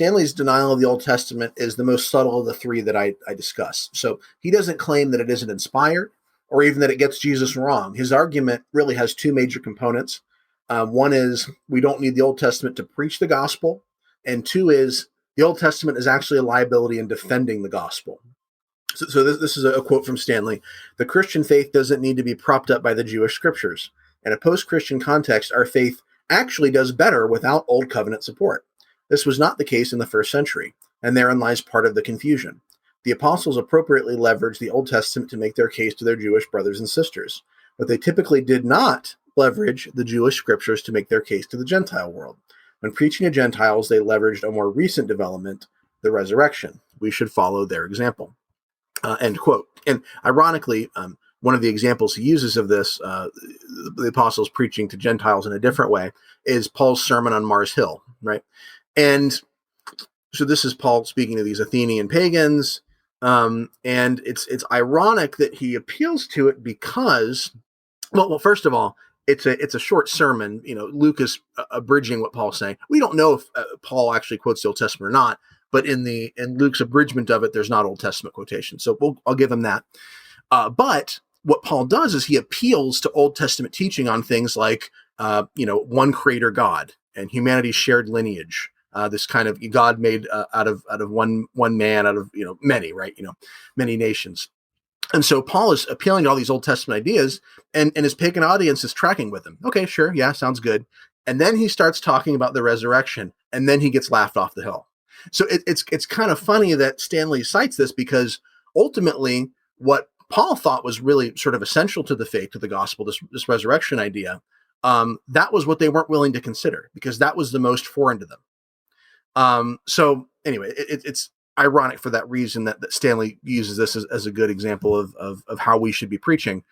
Stanley's denial of the Old Testament is the most subtle of the three that I discuss. So he doesn't claim that it isn't inspired or even that it gets Jesus wrong. His argument really has two major components. One is we don't need the Old Testament to preach the gospel. And two is the Old Testament is actually a liability in defending the gospel. So this is a quote from Stanley. The Christian faith doesn't need to be propped up by the Jewish scriptures. In a post-Christian context, our faith actually does better without Old Covenant support. This was not the case in the first century, and therein lies part of the confusion. The apostles appropriately leveraged the Old Testament to make their case to their Jewish brothers and sisters, but they typically did not leverage the Jewish scriptures to make their case to the Gentile world. When preaching to Gentiles, they leveraged a more recent development, the resurrection. We should follow their example. End quote. And ironically, one of the examples he uses of this, the apostles preaching to Gentiles in a different way, is Paul's sermon on Mars Hill, right? And so this is Paul speaking to these Athenian pagans, and it's ironic that he appeals to it because, well, first of all, it's a short sermon. Luke is abridging what Paul's saying. We don't know if Paul actually quotes the Old Testament or not, but in Luke's abridgment of it, there's not Old Testament quotation. So I'll give him that. But what Paul does is he appeals to Old Testament teaching on things like, one creator God and humanity's shared lineage. This kind of God made out of one man, out of many, right? Many nations. And so Paul is appealing to all these Old Testament ideas, and his pagan audience is tracking with him. Okay, sure, yeah, sounds good. And then he starts talking about the resurrection, and then he gets laughed off the hill. So it's kind of funny that Stanley cites this because ultimately what Paul thought was really sort of essential to the faith, to the gospel, this resurrection idea, that was what they weren't willing to consider because that was the most foreign to them. So anyway, it's ironic for that reason that Stanley uses this as a good example of how we should be preaching.